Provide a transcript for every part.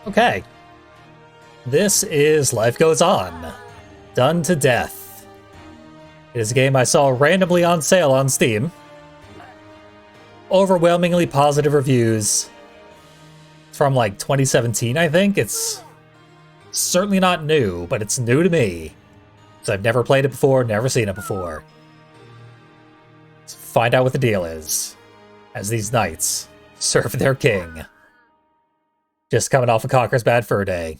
Okay. This is Life Goes On. Done to Death. It is a game I saw randomly on sale on Steam. Overwhelmingly positive reviews. It's from like 2017, I think. It's certainly not new, but it's new to me. Because I've never played it before, never seen it before. Let's find out what the deal is. As these knights serve their king. Just coming off of Conqueror's Bad Fur Day.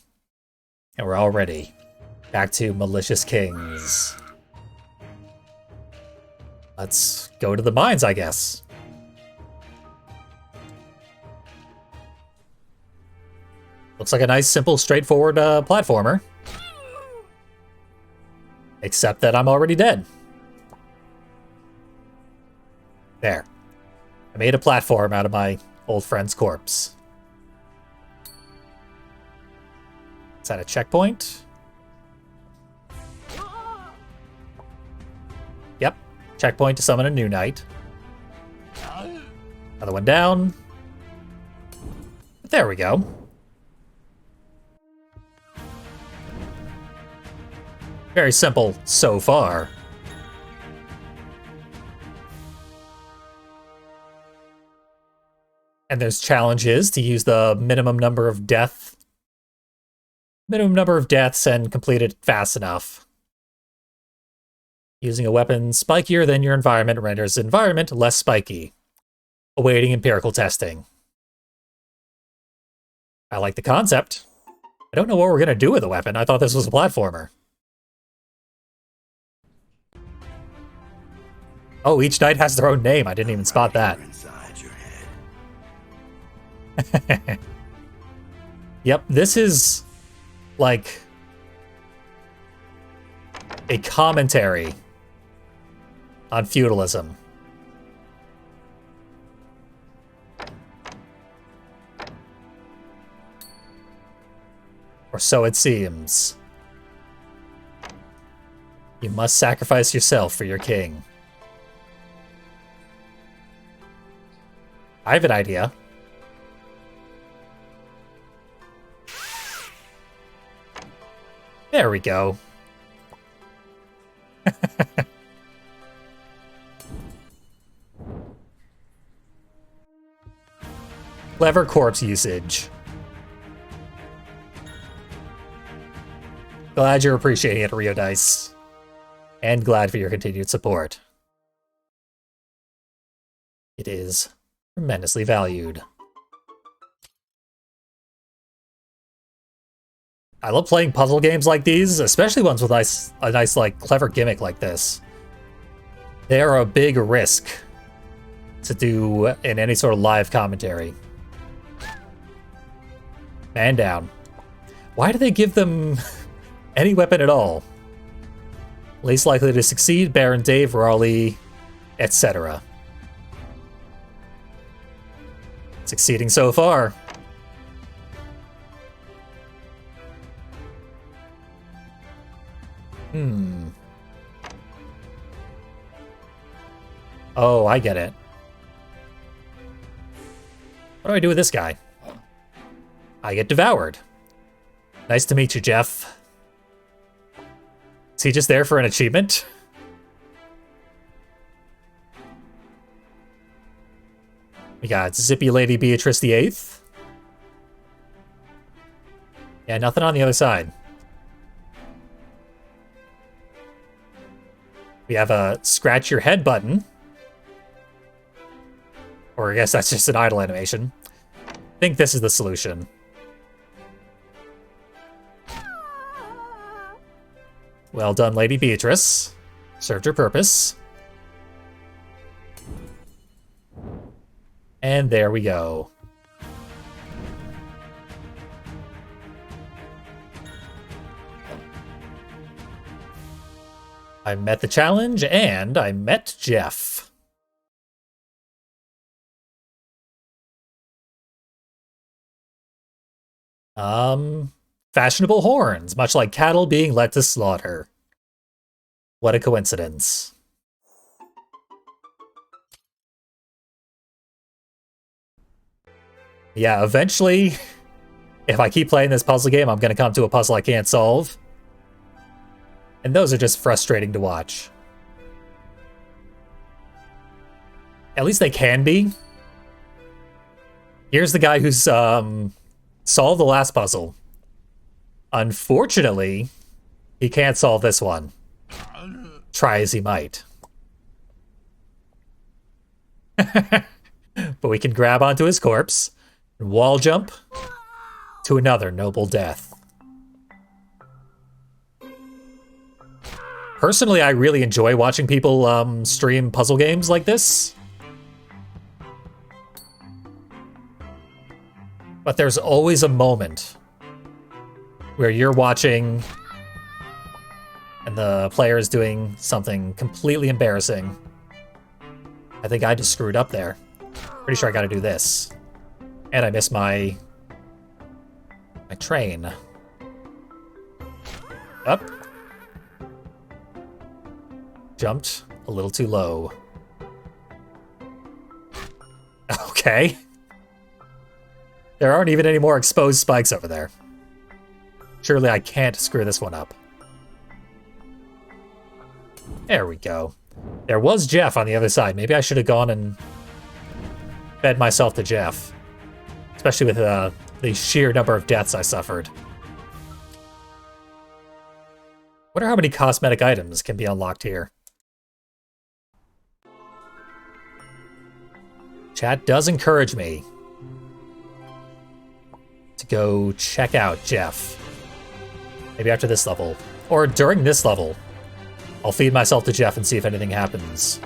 And we're already back to Malicious Kings. Let's go to the mines, I guess. Looks like a nice, simple, straightforward platformer. Except that I'm already dead. There. I made a platform out of my old friend's corpse. Is that a checkpoint? Yep. Checkpoint to summon a new knight. Another one down. There we go. Very simple so far. And there's challenges to use the minimum number of deaths and complete it fast enough. Using a weapon spikier than your environment renders the environment less spiky. Awaiting empirical testing. I like the concept. I don't know what we're going to do with the weapon. I thought this was a platformer. Oh, each knight has their own name. I didn't even spot that. Yep, this is like a commentary on feudalism. Or so it seems. You must sacrifice yourself for your king. I have an idea. There we go. Clever corpse usage. Glad you're appreciating it, Rio Dice. And glad for your continued support. It is tremendously valued. I love playing puzzle games like these, especially ones with a nice, like, clever gimmick like this. They are a big risk to do in any sort of live commentary. Man down. Why do they give them any weapon at all? Least likely to succeed, Baron Dave, Raleigh, etc. Succeeding so far. Oh, I get it. What do I do with this guy? I get devoured. Nice to meet you, Jeff. Is he just there for an achievement? We got Zippy Lady Beatrice the Eighth. Yeah, nothing on the other side. We have a scratch your head button. Or I guess that's just an idle animation. I think this is the solution. Well done, Lady Beatrice. Served her purpose. And there we go. I met the challenge, and I met Jeff. Fashionable horns, much like cattle being led to slaughter. What a coincidence. Yeah, eventually If I keep playing this puzzle game, I'm going to come to a puzzle I can't solve. And those are just frustrating to watch. At least they can be. Here's the guy who's solved the last puzzle. Unfortunately, he can't solve this one. Try as he might. But we can grab onto his corpse and wall jump to another noble death. Personally, I really enjoy watching people stream puzzle games like this. But there's always a moment where you're watching and the player is doing something completely embarrassing. I think I just screwed up there. Pretty sure I gotta do this. And I missed my train. Up. Jumped a little too low. Okay. There aren't even any more exposed spikes over there. Surely I can't screw this one up. There we go. There was Jeff on the other side. Maybe I should have gone and fed myself to Jeff. Especially with the sheer number of deaths I suffered. Wonder how many cosmetic items can be unlocked here. Chat does encourage me to go check out Jeff. Maybe after this level. Or during this level. I'll feed myself to Jeff and see if anything happens.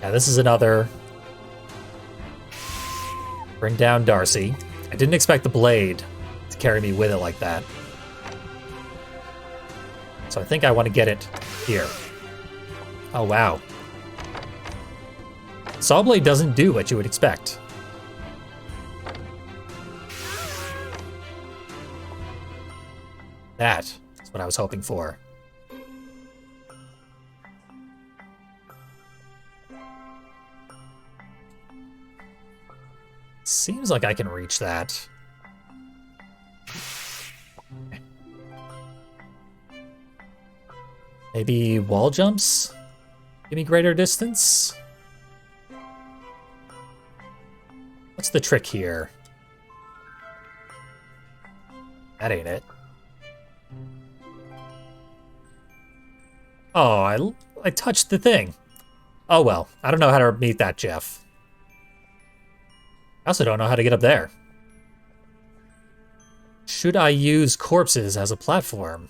Yeah, this is another. Bring down Darcy. I didn't expect the blade to carry me with it like that. So I think I want to get it here. Oh, wow. Saw blade doesn't do what you would expect. That is what I was hoping for. Seems like I can reach that. Maybe wall jumps? Give me greater distance? What's the trick here? That ain't it. Oh, I touched the thing. Oh well, I don't know how to meet that Jeff. I also don't know how to get up there. Should I use corpses as a platform?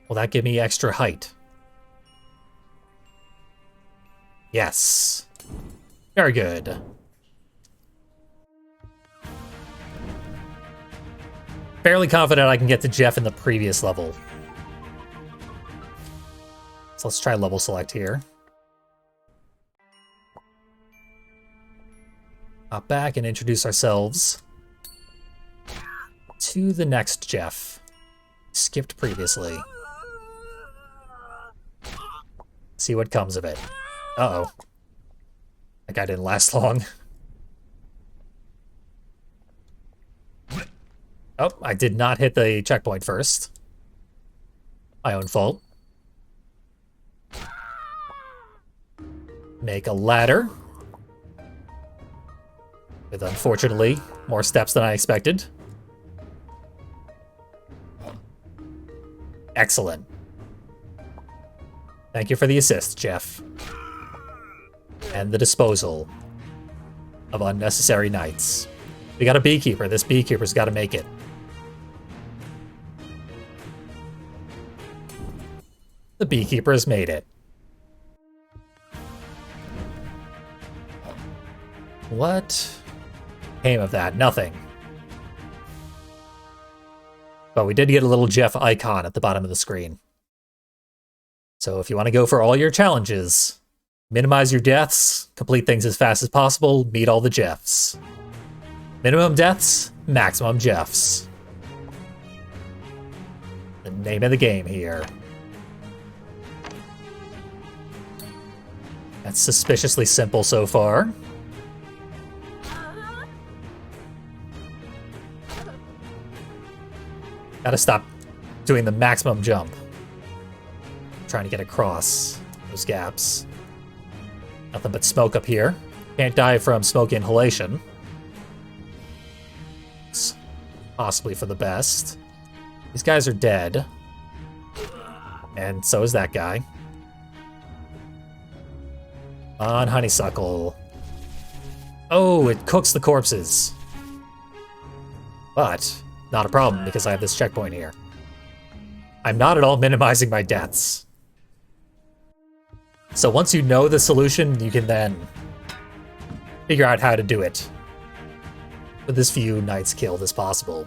Will that give me extra height? Yes. Very good. Fairly confident I can get to Jeff in the previous level. So let's try level select here. Hop back and introduce ourselves to the next Jeff. Skipped previously. See what comes of it. Uh-oh. That guy didn't last long. Oh, I did not hit the checkpoint first. My own fault. Make a ladder. With, unfortunately, more steps than I expected. Excellent. Thank you for the assist, Jeff. And the disposal of unnecessary knights. We got a beekeeper. This beekeeper's got to make it. The beekeeper has made it. What came of that? Nothing. But we did get a little Jeff icon at the bottom of the screen. So if you want to go for all your challenges, minimize your deaths, complete things as fast as possible, meet all the Jeffs. Minimum deaths, maximum Jeffs. The name of the game here. That's suspiciously simple so far. Gotta stop doing the maximum jump. Trying to get across those gaps. Nothing but smoke up here. Can't die from smoke inhalation. It's possibly for the best. These guys are dead. And so is that guy. On honeysuckle. Oh, it cooks the corpses. But not a problem because I have this checkpoint here. I'm not at all minimizing my deaths. So once you know the solution, you can then figure out how to do it with as few knights killed as possible.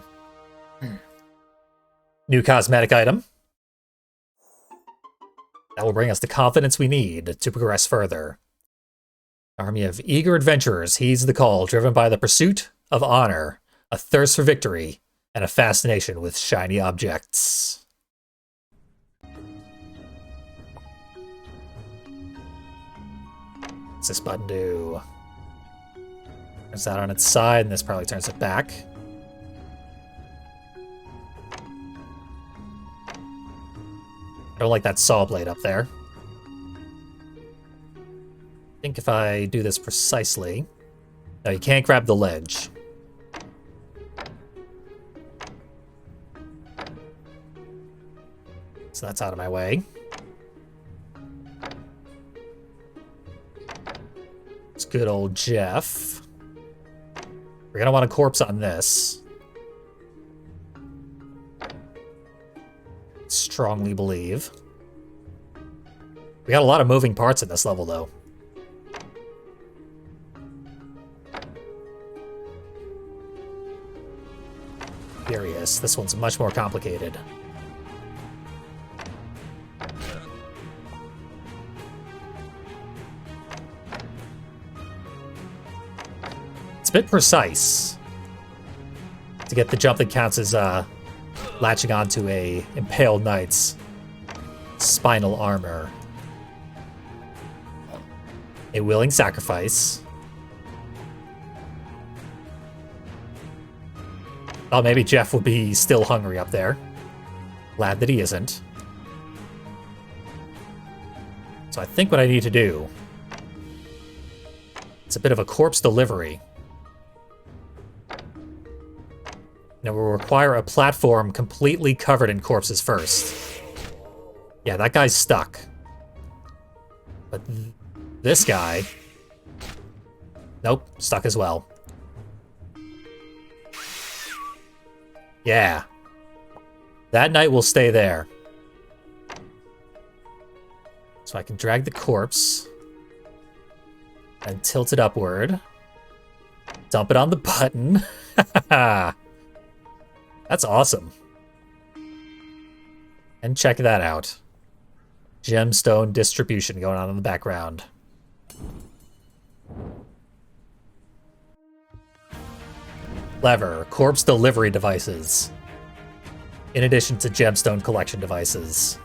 New cosmetic item. That will bring us the confidence we need to progress further. Army of eager adventurers heeds the call, driven by the pursuit of honor, a thirst for victory, and a fascination with shiny objects. What's this button do? Turns that on its side, and this probably turns it back. I don't like that saw blade up there. I think if I do this precisely... No, you can't grab the ledge. So that's out of my way. It's good old Jeff. We're gonna want a corpse on this. Strongly believe. We got a lot of moving parts in this level, though. Furious. This one's much more complicated. It's a bit precise to get the jump that counts as latching onto a impaled knight's spinal armor. A willing sacrifice. Thought maybe Jeff would be still hungry up there. Glad that he isn't. So I think what I need to do... It's a bit of a corpse delivery. Now we'll require a platform completely covered in corpses first. Yeah, that guy's stuck. But this guy... Nope, stuck as well. Yeah. That knight will stay there. So I can drag the corpse and tilt it upward. Dump it on the button. That's awesome. And check that out. Gemstone distribution going on in the background. Lever, corpse delivery devices. In addition to gemstone collection devices.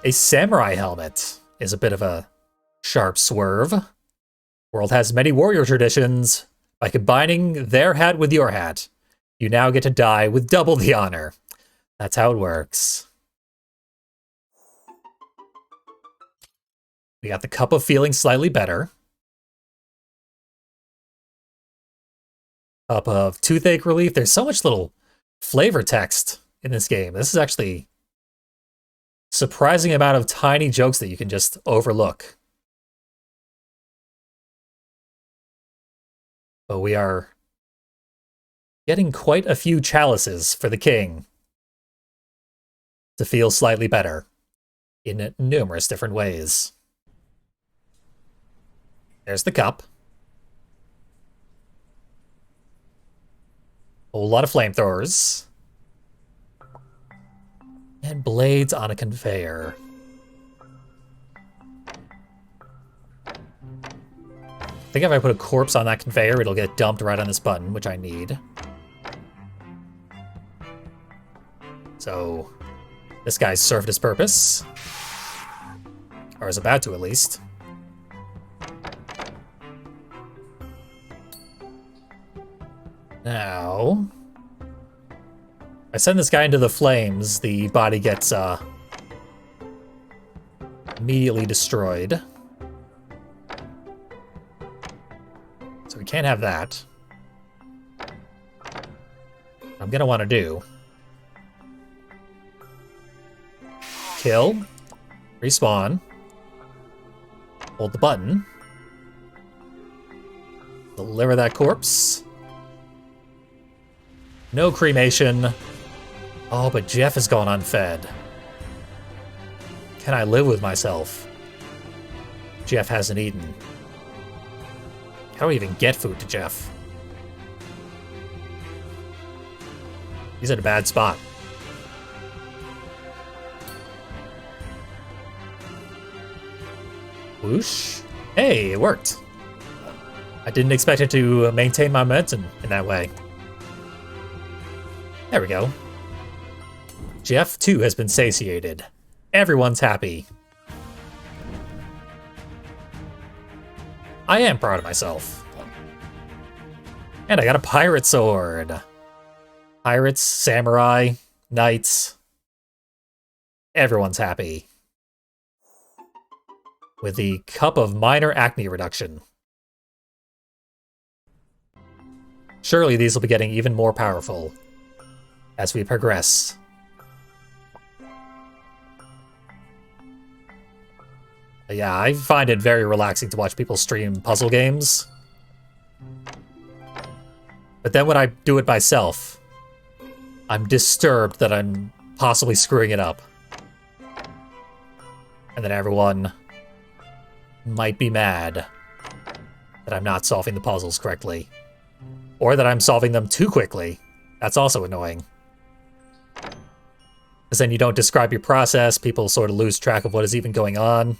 A samurai helmet is a bit of a sharp swerve. World has many warrior traditions. By combining their hat with your hat, you now get to die with double the honor. That's how it works. We got the cup of feeling slightly better. Cup of toothache relief. There's so much little flavor text in this game. This is actually surprising amount of tiny jokes that you can just overlook. But we are getting quite a few chalices for the king to feel slightly better in numerous different ways. There's the cup. A whole lot of flamethrowers. And blades on a conveyor. I think if I put a corpse on that conveyor, it'll get dumped right on this button, which I need. So, this guy's served his purpose. Or is about to, at least. Now... I send this guy into the flames, the body gets immediately destroyed. So we can't have that. What I'm gonna want to do. Kill. Respawn. Hold the button. Deliver that corpse. No cremation. Oh, but Jeff has gone unfed. Can I live with myself? Jeff hasn't eaten. How do I even get food to Jeff? He's in a bad spot. Whoosh. Hey, it worked. I didn't expect it to maintain my momentum in that way. There we go. Jeff, too, has been satiated. Everyone's happy. I am proud of myself. And I got a pirate sword. Pirates, samurai, knights. Everyone's happy. With the cup of minor acne reduction. Surely these will be getting even more powerful as we progress. But yeah, I find it very relaxing to watch people stream puzzle games. But then when I do it myself, I'm disturbed that I'm possibly screwing it up. And then everyone might be mad that I'm not solving the puzzles correctly. Or that I'm solving them too quickly. That's also annoying. Because then you don't describe your process, people sort of lose track of what is even going on.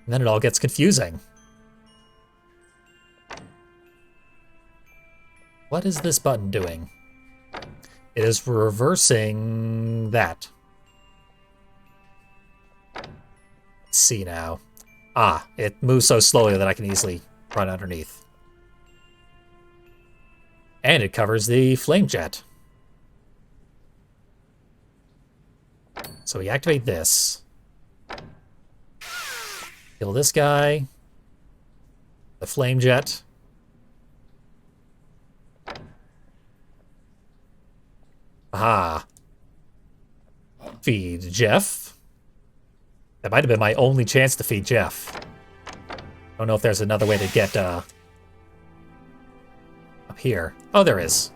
And then it all gets confusing. What is this button doing? It is reversing that. Let's see now. Ah, it moves so slowly that I can easily run underneath. And it covers the flame jet. So we activate this. Kill this guy. The flame jet. Aha. Feed Jeff. That might have been my only chance to feed Jeff. I don't know if there's another way to get up here. Oh, there is.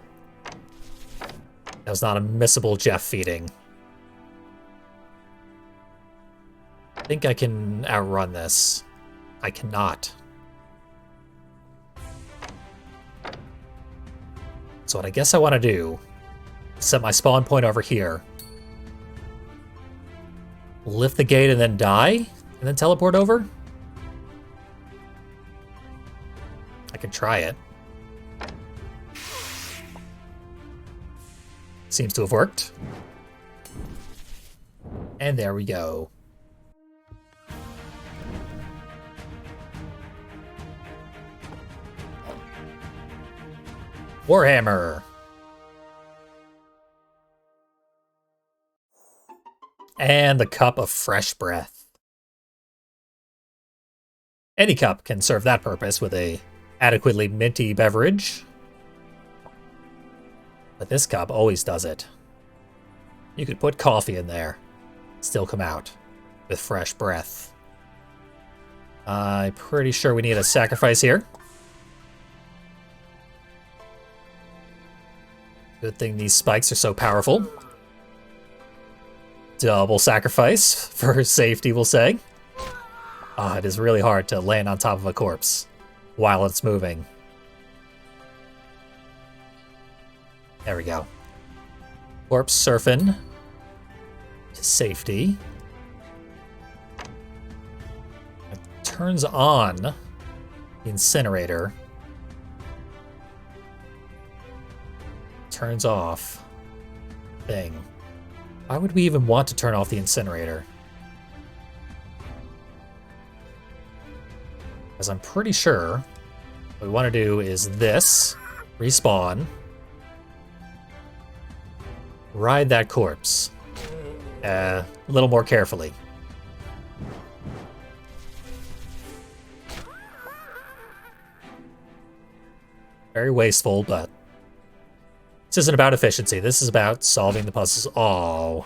That was not a missable Jeff feeding. I think I can outrun this. I cannot. So what I guess I want to do is set my spawn point over here. Lift the gate and then die? And then teleport over? I can try it. Seems to have worked. And there we go. Warhammer. And the cup of fresh breath. Any cup can serve that purpose with a adequately minty beverage. But this cup always does it. You could put coffee in there, still come out with fresh breath. I'm pretty sure we need a sacrifice here. Good thing these spikes are so powerful. Double sacrifice for safety, we'll say. Ah, it is really hard to land on top of a corpse while it's moving. There we go. Corpse surfing to safety. It turns on the incinerator. Turns off thing. Why would we even want to turn off the incinerator? Because I'm pretty sure what we want to do is this. Respawn. Ride that corpse. A little more carefully. Very wasteful, but this isn't about efficiency. This is about solving the puzzles. Oh.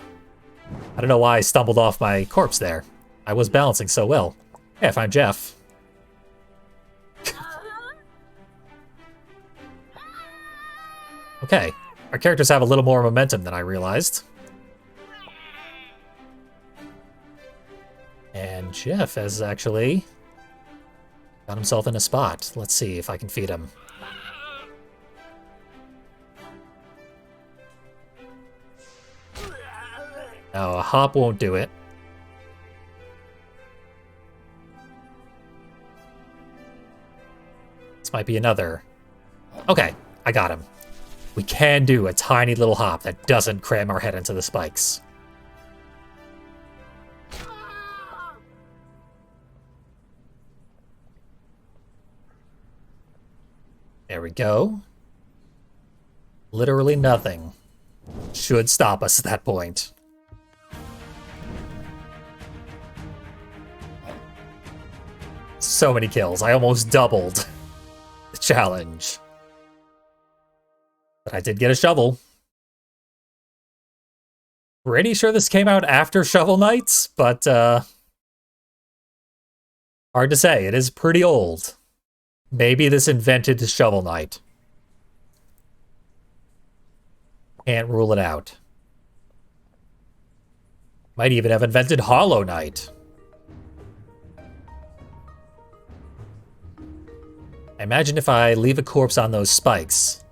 I don't know why I stumbled off my corpse there. I was balancing so well. Hey, I find Jeff. Okay. Our characters have a little more momentum than I realized. And Jeff has actually got himself in a spot. Let's see if I can feed him. No, a hop won't do it. This might be another. Okay, I got him. We can do a tiny little hop that doesn't cram our head into the spikes. There we go. Literally nothing should stop us at that point. So many kills. I almost doubled the challenge. But I did get a shovel. Pretty sure this came out after Shovel Knight, but hard to say. It is pretty old. Maybe this invented Shovel Knight. Can't rule it out. Might even have invented Hollow Knight. I imagine if I leave a corpse on those spikes,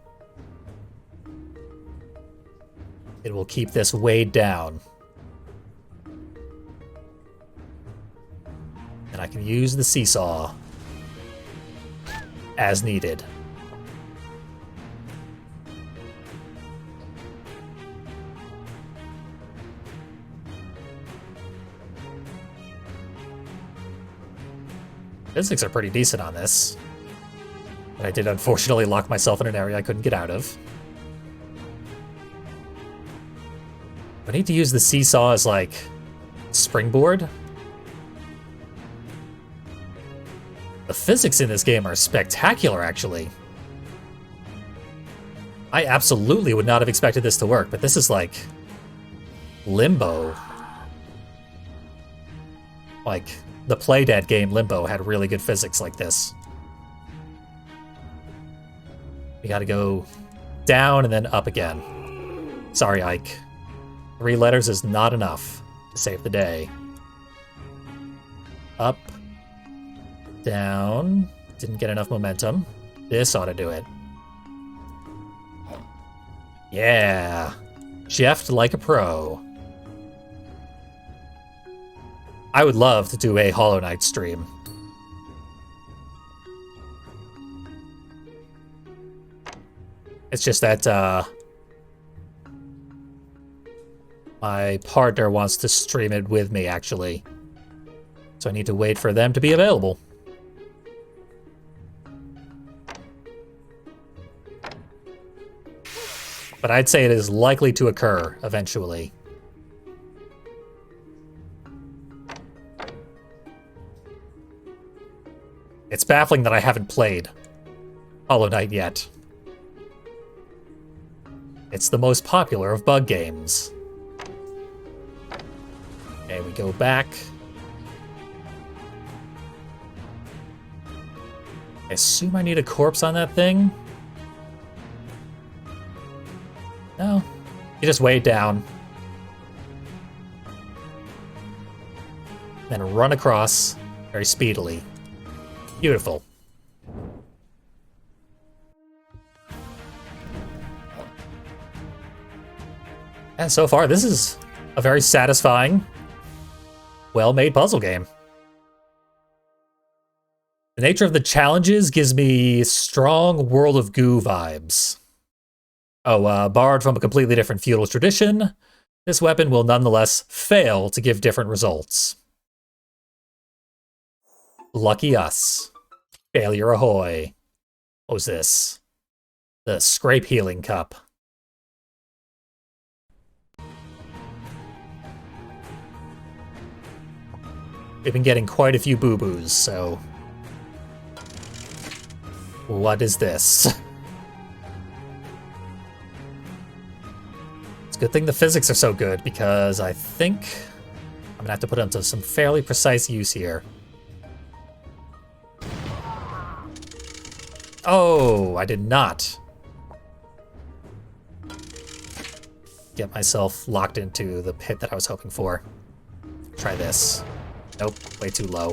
it will keep this weighed down. And I can use the seesaw as needed. Physics are pretty decent on this. But I did unfortunately lock myself in an area I couldn't get out of. I need to use the seesaw as, like, springboard. The physics in this game are spectacular, actually. I absolutely would not have expected this to work, but this is like Limbo. Like, the Playdead game Limbo had really good physics like this. We gotta go down and then up again. Sorry, Ike. 3 letters is not enough to save the day. Up. Down. Didn't get enough momentum. This ought to do it. Yeah. Jeffed like a pro. I would love to do a Hollow Knight stream. It's just that, my partner wants to stream it with me, actually. So I need to wait for them to be available. But I'd say it is likely to occur eventually. It's baffling that I haven't played Hollow Knight yet. It's the most popular of bug games. Okay, we go back. I assume I need a corpse on that thing? No. You just weigh it down. Then run across very speedily. Beautiful. And so far, this is a very satisfying, well-made puzzle game. The nature of the challenges gives me strong World of Goo vibes. Oh, borrowed from a completely different feudal tradition, this weapon will nonetheless fail to give different results. Lucky us. Failure ahoy. What was this? The Scrape Healing Cup. We've been getting quite a few boo-boos, so... What is this? It's a good thing the physics are so good, because I think I'm gonna have to put them to some fairly precise use here. Oh, I did not get myself locked into the pit that I was hoping for. Try this. Nope, way too low.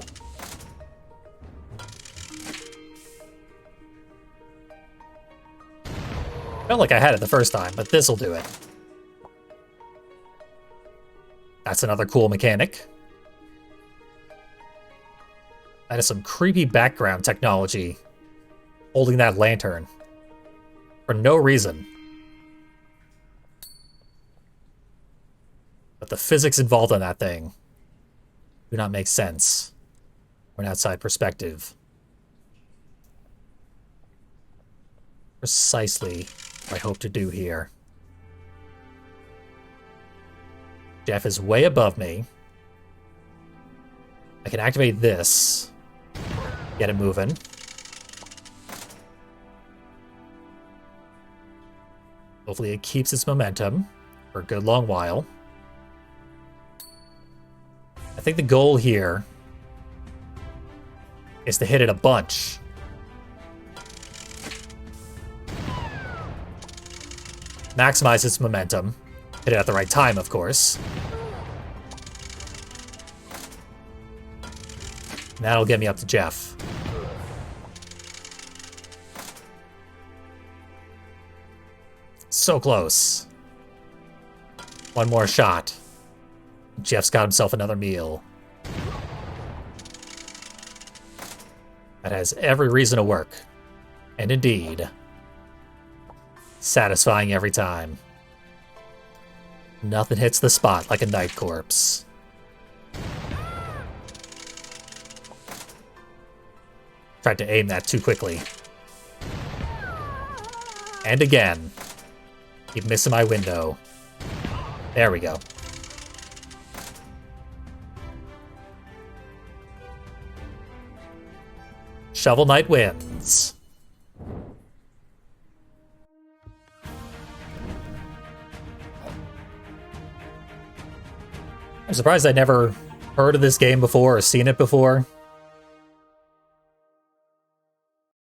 Felt like I had it the first time, but this'll do it. That's another cool mechanic. That is some creepy background technology holding that lantern for no reason. But the physics involved in that thing do not make sense from an outside perspective. Precisely what I hope to do here. Jeff is way above me. I can activate this. Get it moving. Hopefully it keeps its momentum for a good long while. I think the goal here is to hit it a bunch. Maximize its momentum. Hit it at the right time, of course. And that'll get me up to Jeff. So close. One more shot. Jeff's got himself another meal. That has every reason to work. And indeed, satisfying every time. Nothing hits the spot like a night corpse. Tried to aim that too quickly. And again. Keep missing my window. There we go. Shovel Knight wins. I'm surprised I never heard of this game before or seen it before.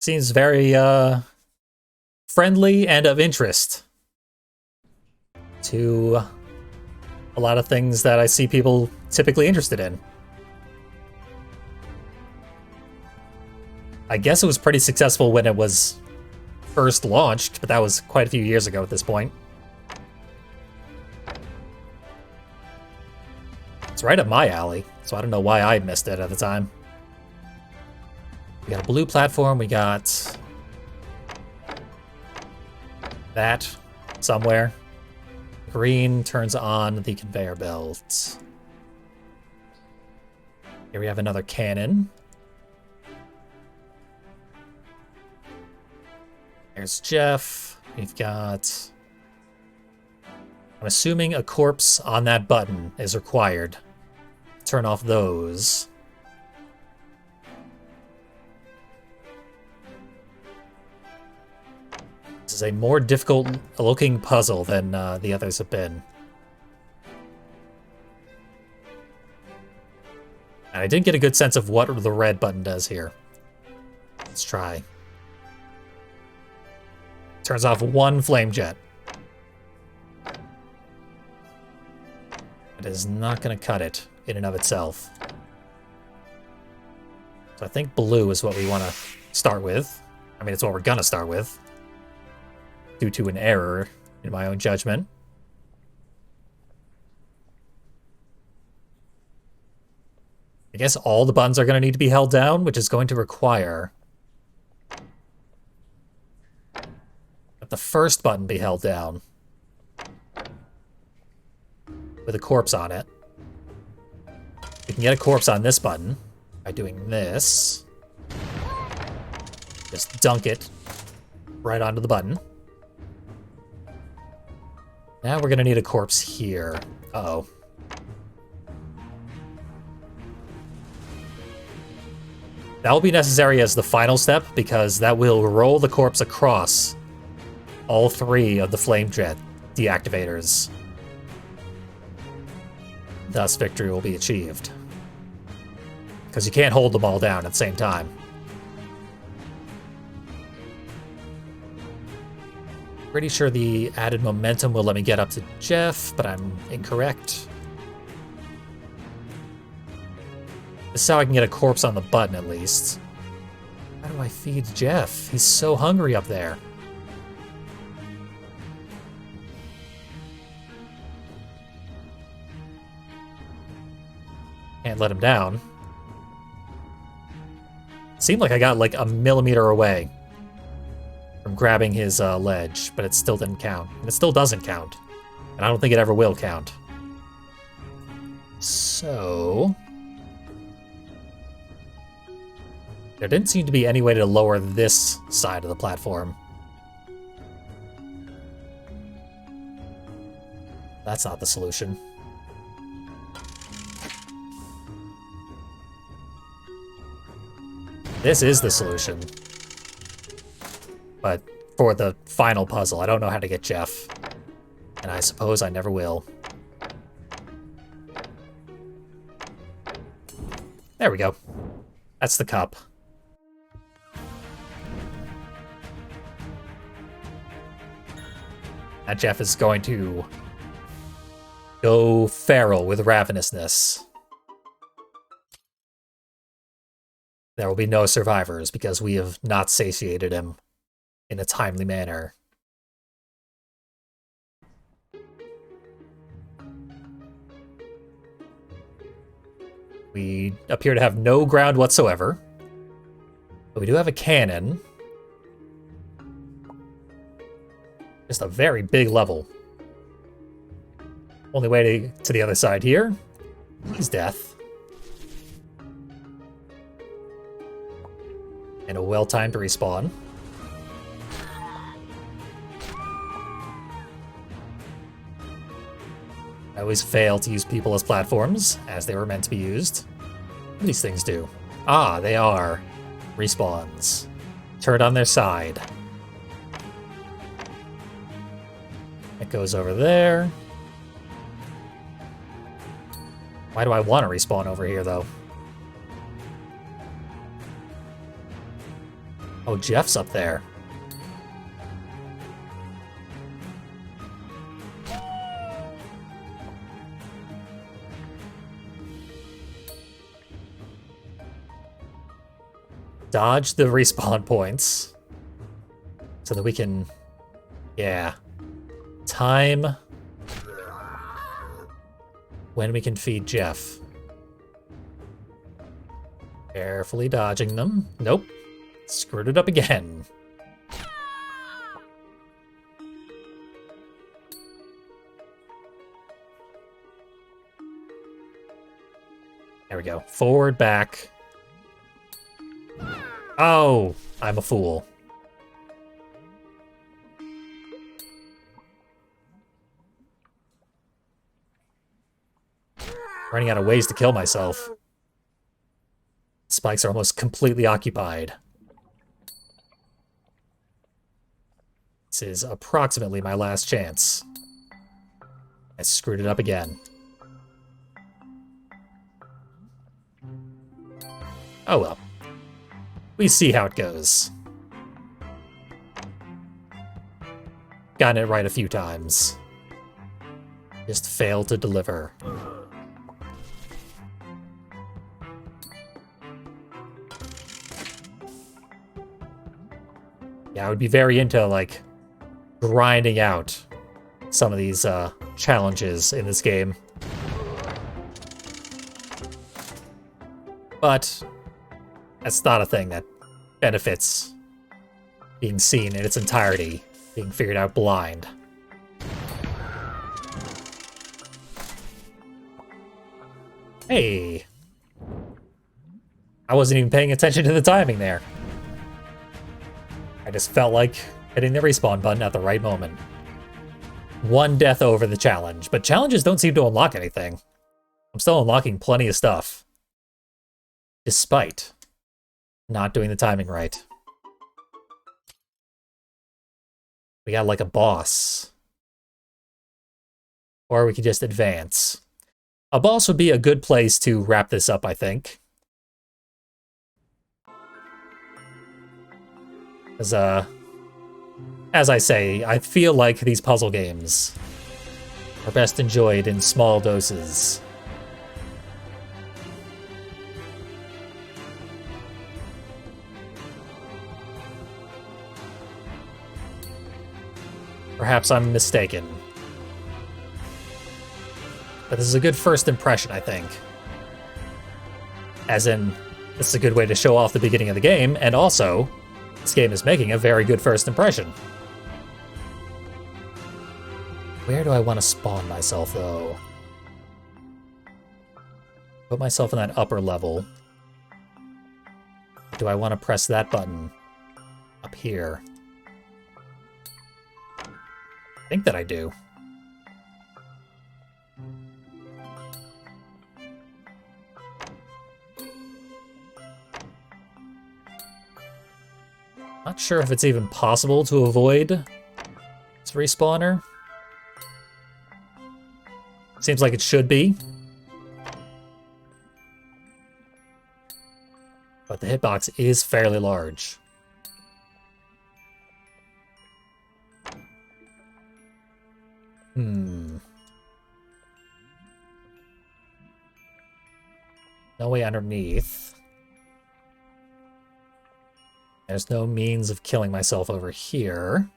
Seems very friendly and of interest to a lot of things that I see people typically interested in. I guess it was pretty successful when it was first launched, but that was quite a few years ago at this point. It's right up my alley, so I don't know why I missed it at the time. We got a blue platform, we got that somewhere. Green turns on the conveyor belt. Here we have another cannon. There's Jeff. We've got... I'm assuming a corpse on that button is required. Turn off those. This is a more difficult looking puzzle than the others have been. And I didn't get a good sense of what the red button does here. Let's try. Turns off one flame jet. It is not going to cut it in and of itself. So I think blue is what we want to start with. I mean, it's what we're going to start with. Due to an error in my own judgment. I guess all the buttons are going to need to be held down, which is going to require that the first button be held down with a corpse on it. We can get a corpse on this button by doing this. Just dunk it right onto the button. Now we're gonna need a corpse here. Uh-oh. That will be necessary as the final step, because that will roll the corpse across all 3 of the flame jet deactivators. Thus, victory will be achieved. Because you can't hold them all down at the same time. Pretty sure the added momentum will let me get up to Jeff, but I'm incorrect. This is how I can get a corpse on the button, at least. How do I feed Jeff? He's so hungry up there. Can't let him down. Seemed like I got like a millimeter away from grabbing his ledge, but it still didn't count. And it still doesn't count. And I don't think it ever will count. So... there didn't seem to be any way to lower this side of the platform. That's not the solution. This is the solution. But for the final puzzle, I don't know how to get Jeff. And I suppose I never will. There we go. That's the cup. That Jeff is going to go feral with ravenousness. There will be no survivors because we have not satiated him in a timely manner. We appear to have no ground whatsoever. But we do have a cannon. Just a very big level. Only way to the other side here is death. And a well-timed respawn. I always fail to use people as platforms, as they were meant to be used. What do these things do? Ah, they are respawns. Turn on their side. It goes over there. Why do I want to respawn over here, though? Oh, Jeff's up there. Dodge the respawn points so that we can, yeah, time when we can feed Jeff. Carefully dodging them. Nope. Screwed it up again. There we go. Forward, back. Oh, I'm a fool. Running out of ways to kill myself. Spikes are almost completely occupied. This is approximately my last chance. I screwed it up again. Oh well. We see how it goes. Gotten it right a few times. Just failed to deliver. Yeah, I would be very into, like, grinding out some of these challenges in this game. But that's not a thing that benefits being seen in its entirety, being figured out blind. Hey! I wasn't even paying attention to the timing there. I just felt like hitting the respawn button at the right moment. One death over the challenge, but challenges don't seem to unlock anything. I'm still unlocking plenty of stuff. Despite Not doing the timing right. We got like a boss. Or we could just advance. A boss would be a good place to wrap this up, I think. As I say, I feel like these puzzle games are best enjoyed in small doses. Perhaps I'm mistaken. But this is a good first impression, I think. As in, this is a good way to show off the beginning of the game, and also, this game is making a very good first impression. Where do I want to spawn myself, though? Put myself in that upper level. Do I want to press that button up here? I think that I do. Not sure if it's even possible to avoid this respawner. Seems like it should be. But the hitbox is fairly large. No way underneath. There's no means of killing myself over here.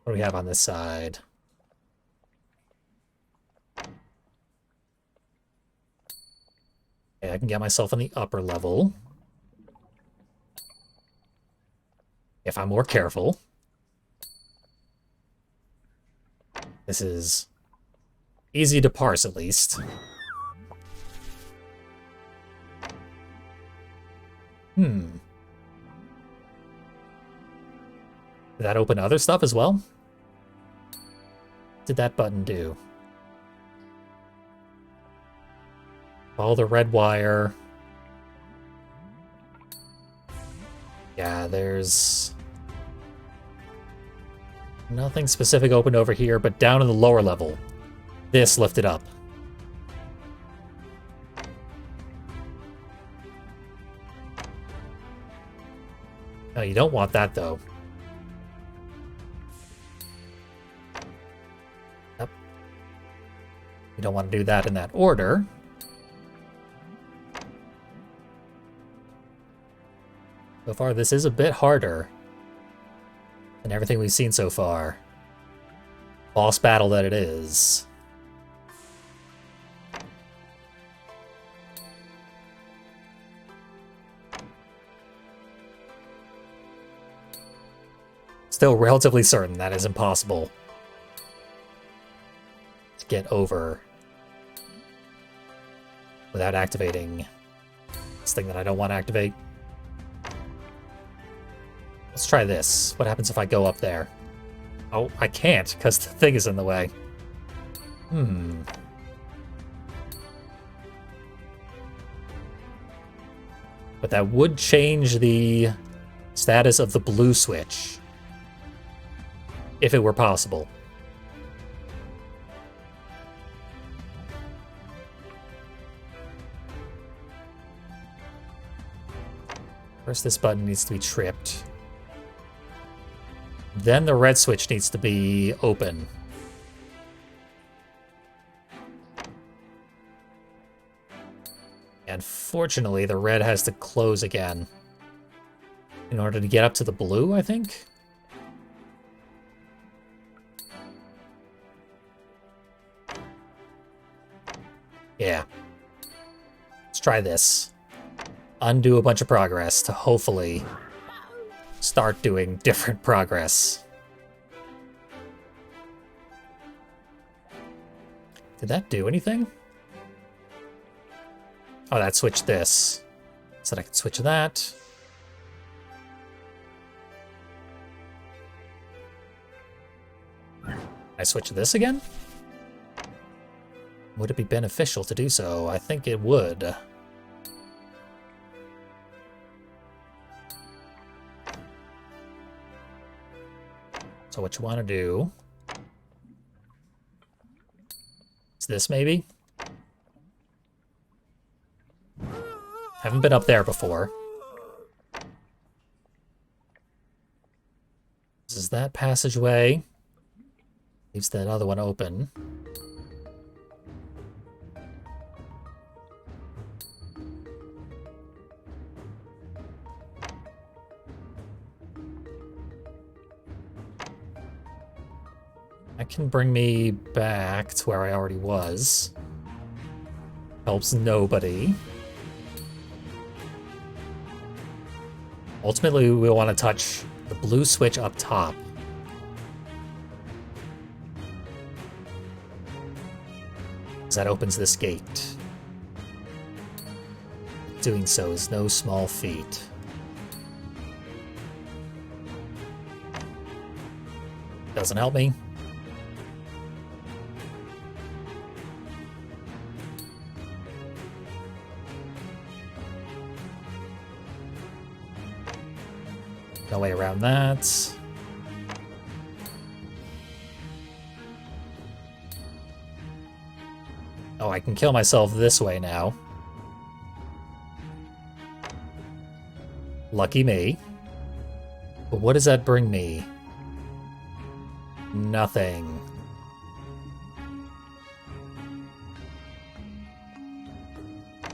What do we have on this side? Okay, I can get myself on the upper level. If I'm more careful. This is easy to parse, at least. Did that open other stuff as well? What did that button do? Follow the red wire. Yeah, there's nothing specific open over here, but down in the lower level, this lifted up. No, you don't want that, though. Yep. You don't want to do that in that order. So far, this is a bit harder than everything we've seen so far. Boss battle that it is. Still relatively certain that is impossible to get over without activating this thing that I don't want to activate. Let's try this. What happens if I go up there? Oh, I can't, because the thing is in the way. But that would change the status of the blue switch. If it were possible. First, this button needs to be tripped. Then the red switch needs to be open. And fortunately, the red has to close again in order to get up to the blue, I think? Yeah. Let's try this. Undo a bunch of progress to hopefully start doing different progress. Did that do anything? Oh, that switched this. So I could switch that. I switch to this again? Would it be beneficial to do so? I think it would. So what you want to do is this, maybe? Haven't been up there before. This is that passageway. Leaves that other one open. That can bring me back to where I already was. Helps nobody. Ultimately, we want to touch the blue switch up top. That opens this gate. Doing so is no small feat. Doesn't help me. No way around that. Oh, I can kill myself this way now. Lucky me. But what does that bring me? Nothing. I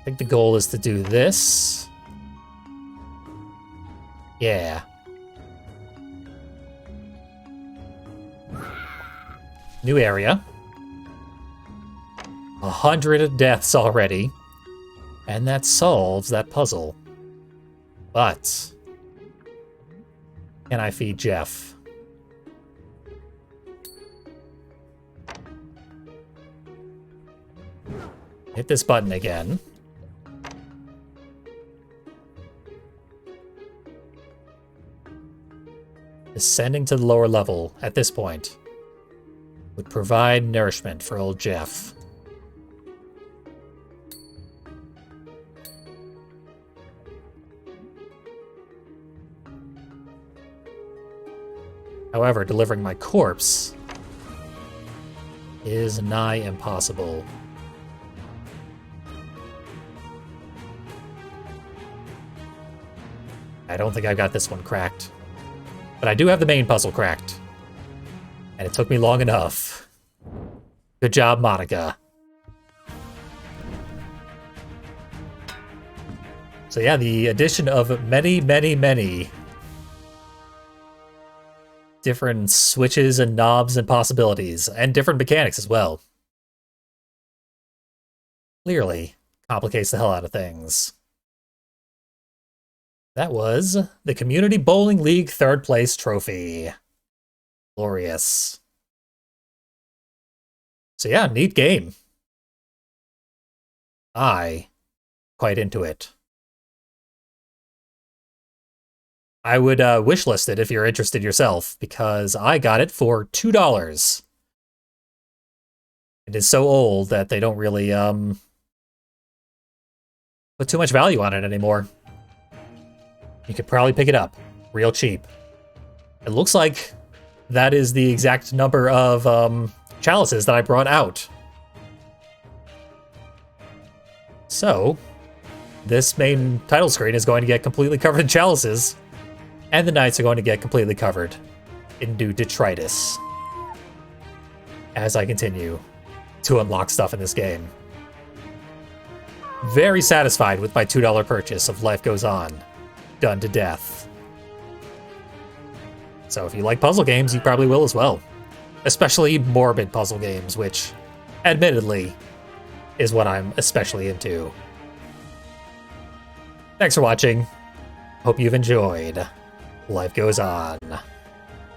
think the goal is to do this. Yeah. New area. 100 deaths already. And that solves that puzzle. But can I feed Jeff? Hit this button again. Descending to the lower level at this point would provide nourishment for old Jeff. However, delivering my corpse is nigh impossible. I don't think I've got this one cracked. But I do have the main puzzle cracked. And it took me long enough. Good job, Monica. So yeah, the addition of many, many, many different switches and knobs and possibilities, and different mechanics as well, clearly complicates the hell out of things. That was the Community Bowling League 3rd place trophy. Glorious. So yeah, neat game. Quite into it. I would wishlist it if you're interested yourself, because I got it for $2. It is so old that they don't really put too much value on it anymore. You could probably pick it up real cheap. It looks like that is the exact number of chalices that I brought out. So, this main title screen is going to get completely covered in chalices, and the knights are going to get completely covered in new detritus as I continue to unlock stuff in this game. Very satisfied with my $2 purchase of Life Goes On. Done to death. So if you like puzzle games, you probably will as well. Especially morbid puzzle games, which, admittedly, is what I'm especially into. Thanks for watching. Hope you've enjoyed. Life Goes On.